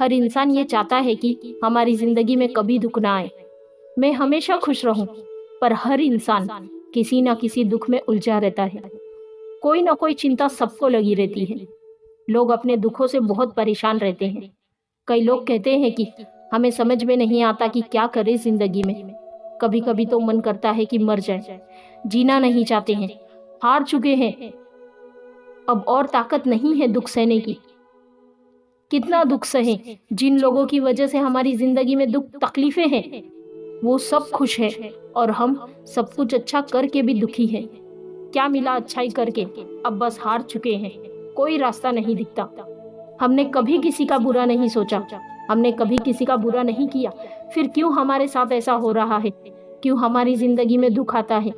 हर इंसान ये चाहता है कि हमारी जिंदगी में कभी दुख ना आए, मैं हमेशा खुश रहूं। पर हर इंसान किसी ना किसी दुख में उलझा रहता है। कोई ना कोई चिंता सबको लगी रहती है। लोग अपने दुखों से बहुत परेशान रहते हैं। कई लोग कहते हैं कि हमें समझ में नहीं आता कि क्या करें जिंदगी में। कभी कभी तो मन करता है कि मर जाए, जीना नहीं चाहते हैं, हार चुके हैं, अब और ताकत नहीं है दुख सहने की। कितना दुख सहे। जिन लोगों की वजह से हमारी जिंदगी में दुख तकलीफें हैं, वो सब खुश है और हम सब कुछ अच्छा करके भी दुखी है। क्या मिला अच्छाई करके, अब बस हार चुके हैं, कोई रास्ता नहीं दिखता। हमने कभी किसी का बुरा नहीं सोचा, हमने कभी किसी का बुरा नहीं किया, फिर क्यों हमारे साथ ऐसा हो रहा है? क्यों हमारी जिंदगी में दुख आता है?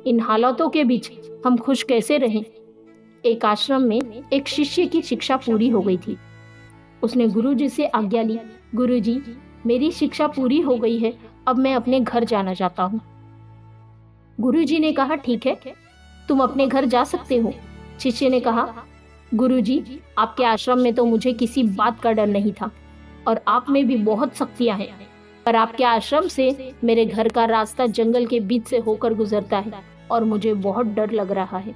इन हालातों के बीच हम खुश कैसे रहें? एक आश्रम में एक शिष्य की शिक्षा पूरी हो गई थी। उसने गुरुजी से आज्ञा ली, गुरुजी, मेरी शिक्षा पूरी हो गई है, अब मैं अपने घर जाना चाहता हूँ। गुरुजी ने कहा, ठीक है, तुम अपने घर जा सकते हो। शिष्य ने कहा, गुरुजी, आपके आश्रम में तो मुझे किसी बात का डर नहीं था और आप में भी बहुत शक्तियां हैं, पर आपके आश्रम से मेरे घर का रास्ता जंगल के बीच से होकर गुजरता है और मुझे बहुत डर लग रहा है।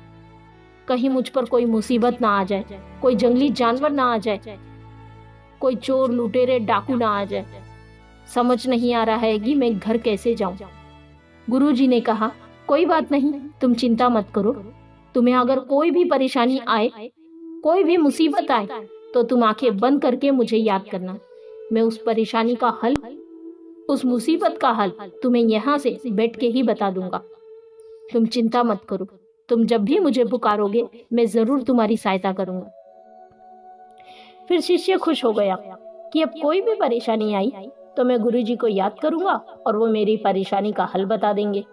कहीं मुझ पर कोई मुसीबत ना आ जाए, कोई जंगली जानवर ना आ जाए, कोई चोर लुटेरे डाकू ना आ जाए। समझ नहीं आ रहा है कि मैं घर कैसे जाऊं। गुरुजी ने कहा, कोई बात नहीं, तुम चिंता मत करो। तुम्हें अगर कोई भी परेशानी आए, कोई भी मुसीबत आए, तो तुम आंखें बंद करके मुझे याद करना। मैं उस परेशानी का हल, उस मुसीबत का हल तुम्हें यहाँ से बैठ के ही बता दूंगा। तुम चिंता मत करो, तुम जब भी मुझे पुकारोगे मैं जरूर तुम्हारी सहायता करूंगा। फिर शिष्य खुश हो गया कि अब कोई भी परेशानी आई तो मैं गुरुजी को याद करूंगा और वो मेरी परेशानी का हल बता देंगे।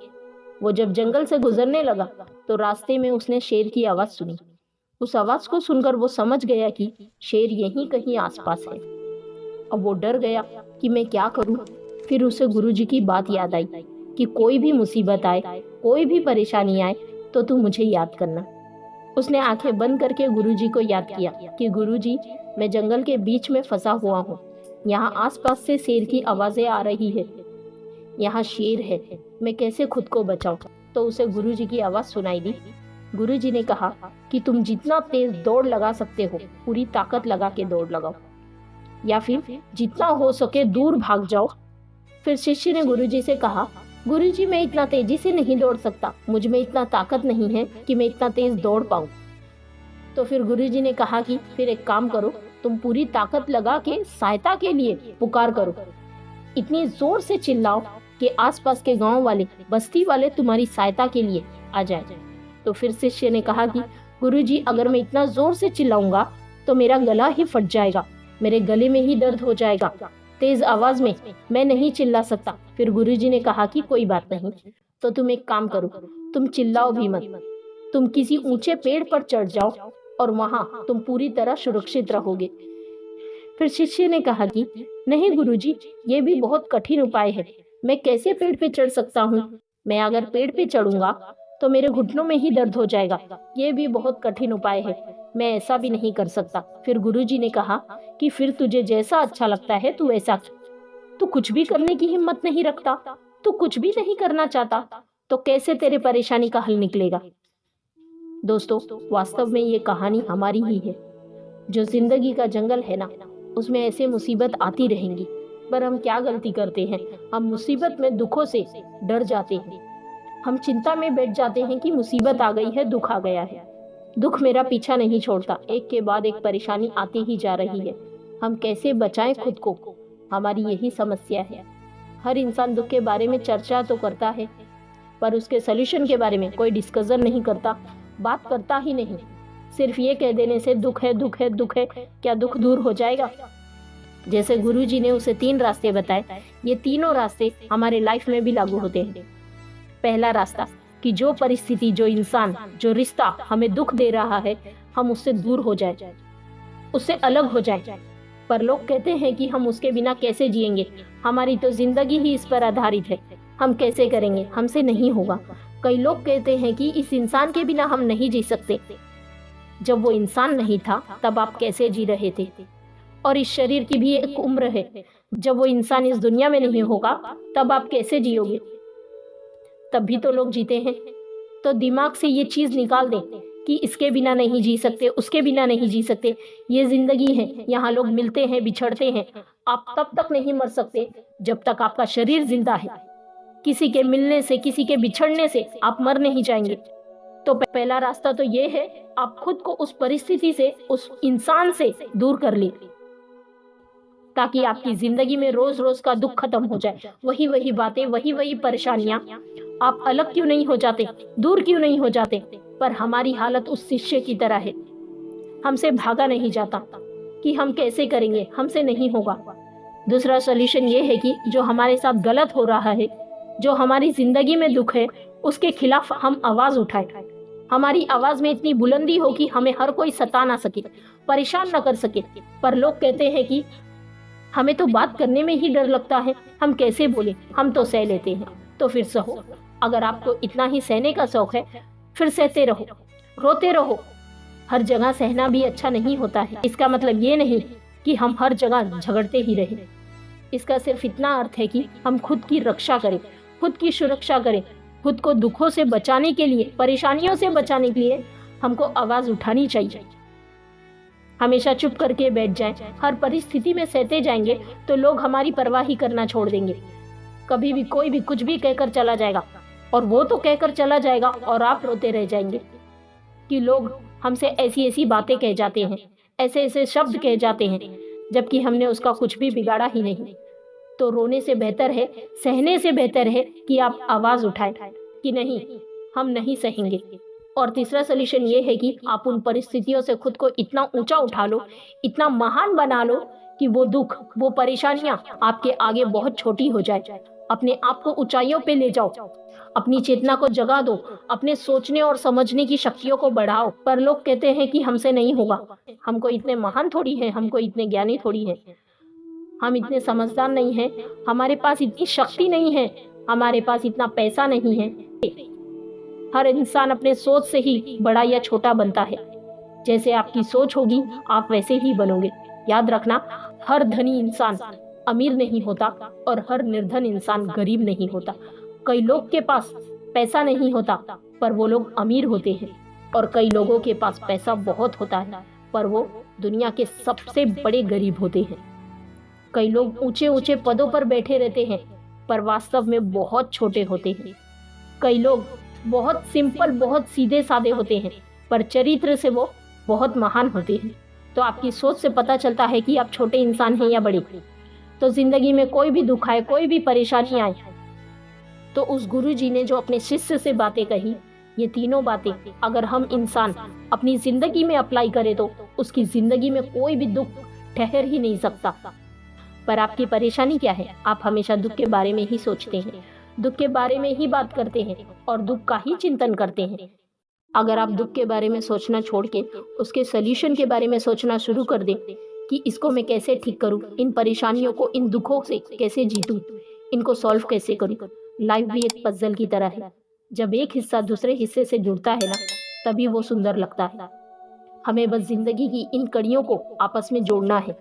वो जब जंगल से गुजरने लगा तो रास्ते में उसने शेर की आवाज सुनी। उस आवाज को सुनकर वो समझ गया कि शेर यहीं कहीं आसपास है। अब वो डर गया कि मैं क्या करूं। फिर उसे गुरुजी की बात याद आई कि कोई भी मुसीबत आए, कोई भी परेशानी आए तो तू मुझे याद करना। उसने आंखें बंद करके गुरुजी को याद किया कि गुरुजी, मैं जंगल के बीच में फंसा हुआ हूँ। यहाँ आसपास से शेर की आवाजें आ रही है, यहाँ शेर है, मैं कैसे खुद को बचाऊं? तो उसे गुरुजी की आवाज सुनाई दी। गुरुजी ने कहा कि तुम जितना तेज दौड़ लगा सकते हो, पूरी ताकत लगा के दौड़ लगाओ, या फिर जितना हो सके दूर भाग जाओ। फिर शिष्य ने गुरुजी से कहा, गुरुजी, मैं इतना तेजी से नहीं दौड़ सकता, मुझ में इतना ताकत नहीं है कि मैं इतना तेज दौड़ पाऊं। तो फिर गुरुजी ने कहा कि फिर एक काम करो, तुम पूरी ताकत लगा के सहायता के लिए पुकार करो, इतनी जोर से चिल्लाओ कि आसपास के गांव वाले, बस्ती वाले तुम्हारी सहायता के लिए आ जाए। तो फिर शिष्य ने कहा कि गुरुजी, अगर मैं इतना जोर से चिल्लाऊंगा तो मेरा गला ही फट जाएगा, मेरे गले में ही दर्द हो जाएगा, तेज आवाज में मैं नहीं चिल्ला सकता। फिर गुरुजी ने कहा कि कोई बात नहीं, तो तुम एक काम करो, तुम चिल्लाओ भी मत, तुम किसी ऊंचे पेड़ पर चढ़ जाओ और वहां तुम पूरी तरह सुरक्षित रहोगे। फिर शिष्य ने कहा कि नहीं गुरुजी, ये भी बहुत कठिन उपाय है, मैं कैसे पेड़ पे चढ़ सकता हूँ? मैं अगर पेड़ पे चढ़ूंगा तो मेरे घुटनों में ही दर्द हो जाएगा, ये भी बहुत कठिन उपाय है, मैं ऐसा भी नहीं कर सकता। फिर गुरुजी ने कहा कि फिर तुझे जैसा अच्छा लगता है तू ऐसा, तू कुछ भी करने की हिम्मत नहीं रखता, तू कुछ भी नहीं करना चाहता, तो कैसे तेरे परेशानी का हल निकलेगा? दोस्तों, वास्तव में ये कहानी हमारी ही है। जो जिंदगी का जंगल है ना, उसमें ऐसे मुसीबत आती रहेंगी, पर हम क्या गलती करते हैं? हम मुसीबत में दुखों से डर जाते हैं। हम चिंता में बैठ जाते हैं कि मुसीबत आ गई है, दुख आ गया है, दुख मेरा पीछा नहीं छोड़ता, एक के बाद एक परेशानी आती ही जा रही है। हम कैसे बचाएं खुद को? हमारी यही समस्या है। हर इंसान दुख के बारे में चर्चा तो करता है, पर उसके सॉल्यूशन के बारे में कोई डिस्कशन नहीं करता, बात करता ही नहीं। सिर्फ ये कह देने से दुख है, दुख है, दुख है, क्या दुख दूर हो जाएगा? जैसे गुरुजी ने उसे 3 रास्ते बताए, ये तीनों रास्ते हमारे लाइफ में भी लागू होते हैं। पहला रास्ता कि जो परिस्थिति, जो इंसान, जो रिश्ता हमें दुख दे रहा है, हम उससे दूर हो जाए, उससे अलग हो जाए। पर लोग कहते हैं कि हम उसके बिना कैसे जिएंगे, हमारी तो जिंदगी ही इस पर आधारित है, हम कैसे करेंगे, हमसे नहीं होगा। कई लोग कहते हैं कि इस इंसान के बिना हम नहीं जी सकते। जब वो इंसान नहीं था तब आप कैसे जी रहे थे? और इस शरीर की भी एक उम्र है। जब वो इंसान इस दुनिया में नहीं होगा तब आप कैसे जियोगे? तब भी तो लोग जीते हैं। तो दिमाग से ये चीज़ निकाल दें कि इसके बिना नहीं जी सकते, उसके बिना नहीं जी सकते। ये जिंदगी है, यहाँ लोग मिलते हैं, बिछड़ते हैं। आप तब तक नहीं मर सकते जब तक आपका शरीर जिंदा है। किसी के मिलने से, किसी के बिछड़ने से आप मर नहीं जाएंगे। तो पहला रास्ता तो ये है, आप खुद को उस परिस्थिति से, उस इंसान से दूर कर ले, ताकि आपकी जिंदगी में रोज रोज का दुख खत्म हो जाए। वही वही बातें, वही वही परेशानियां। आप अलग क्यों नहीं हो जाते, दूर क्यों नहीं हो जाते? पर हमारी हालत उस शिष्य की तरह है, हमसे भागा नहीं जाता कि हम कैसे करेंगे, हमसे नहीं होगा। दूसरा सॉल्यूशन ये है कि जो हमारे साथ गलत हो रहा है, जो हमारी जिंदगी में दुख है, उसके खिलाफ हम आवाज उठाएं। हमारी आवाज में इतनी बुलंदी हो कि हमें हर कोई सता ना सके, परेशान ना कर सके। पर लोग कहते हैं कि हमें तो बात करने में ही डर लगता है, हम कैसे बोले, हम तो सह लेते हैं। तो फिर सहो। अगर आपको इतना ही सहने का शौक है, फिर सहते रहो, रोते रहो। हर जगह सहना भी अच्छा नहीं होता है। इसका मतलब ये नहीं कि हम हर जगह झगड़ते ही रहें। इसका सिर्फ इतना अर्थ है कि हम खुद की रक्षा करें, खुद की सुरक्षा करें। खुद को दुखों से बचाने के लिए, परेशानियों से बचाने के लिए हमको आवाज उठानी चाहिए। हमेशा चुप करके बैठ जाएं, हर परिस्थिति में सहते जाएंगे तो लोग हमारी परवाह ही करना छोड़ देंगे। कभी भी कोई भी कुछ भी कहकर चला जाएगा, और वो तो कहकर चला जाएगा और आप रोते रह जाएंगे कि लोग हमसे ऐसी ऐसी बातें कह जाते हैं, ऐसे ऐसे शब्द कह जाते हैं, जबकि हमने उसका कुछ भी बिगाड़ा ही नहीं। तो रोने से बेहतर है, सहने से बेहतर है कि आप आवाज उठाएं कि नहीं, हम नहीं सहेंगे। और तीसरा सॉल्यूशन ये है कि आप उन परिस्थितियों से खुद को इतना ऊंचा उठा लो, इतना महान बना लो कि वो दुख, वो परेशानियां आपके आगे बहुत छोटी हो जाए। अपने आप को ऊंचाइयों पे ले जाओ, अपनी चेतना को जगा दो, अपने सोचने और समझने की शक्तियों को बढ़ाओ। पर लोग कहते हैं कि हमसे नहीं होगा, हमको इतने महान थोड़ी है, हमको इतने ज्ञानी थोड़ी है, हम इतने समझदार नहीं हैं, हमारे पास इतनी शक्ति नहीं है, हमारे पास इतना पैसा नहीं है। हर इंसान अपने सोच से ही बड़ा या छोटा बनता है। जैसे आपकी सोच होगी, आप वैसे ही बनोगे। याद रखना, हर धनी इंसान अमीर नहीं होता और हर निर्धन इंसान गरीब नहीं होता। कई लोग के पास पैसा नहीं होता पर वो लोग अमीर होते हैं, और कई लोगों के पास पैसा बहुत होता है पर वो दुनिया के सबसे बड़े गरीब होते हैं। कई लोग ऊंचे ऊंचे पदों पर बैठे रहते हैं पर वास्तव में बहुत छोटे होते हैं। कई लोग बहुत सिंपल, बहुत सीधे साधे होते हैं पर चरित्र से वो बहुत महान होते हैं। तो आपकी सोच से पता चलता है कि आप छोटे इंसान हैं या बड़े। तो जिंदगी में कोई भी दुख आए, कोई भी परेशानी आए, तो उस गुरु जी ने जो अपने शिष्य से बातें कही, ये तीनों बातें अगर हम इंसान अपनी जिंदगी में अप्लाई करें तो उसकी जिंदगी में कोई भी दुख ठहर ही नहीं सकता। पर आपकी परेशानी क्या है? आप हमेशा दुख के बारे में ही सोचते हैं, दुख के बारे में ही बात करते हैं और दुख का ही चिंतन करते हैं। अगर आप दुख के बारे में सोचना छोड़ के उसके सॉल्यूशन के बारे में सोचना शुरू कर दें कि इसको मैं कैसे ठीक करूं, इन परेशानियों को, इन दुखों से कैसे जीतूं, इनको सॉल्व कैसे करूं। लाइफ भी एक पजल की तरह है, जब एक हिस्सा दूसरे हिस्से से जुड़ता है ना, तभी वो सुंदर लगता है। हमें बस जिंदगी की इन कड़ियों को आपस में जोड़ना है।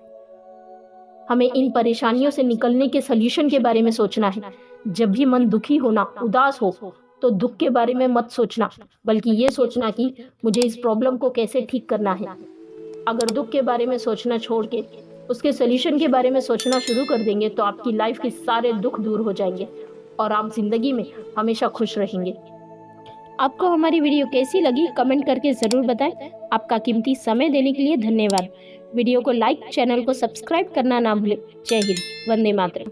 हमें इन परेशानियों से निकलने के सॉल्यूशन के बारे में सोचना है। जब भी मन दुखी होना, उदास हो, तो दुख के बारे में मत सोचना, बल्कि ये सोचना कि मुझे इस प्रॉब्लम को कैसे ठीक करना है। अगर दुख के बारे में सोचना छोड़ के उसके सॉल्यूशन के बारे में सोचना शुरू कर देंगे तो आपकी लाइफ के सारे दुख दूर हो जाएंगे और आप जिंदगी में हमेशा खुश रहेंगे। आपको हमारी वीडियो कैसी लगी कमेंट करके ज़रूर बताएं। आपका कीमती समय देने के लिए धन्यवाद। वीडियो को लाइक, चैनल को सब्सक्राइब करना ना भूलें। जय हिंद, वंदे मातरम।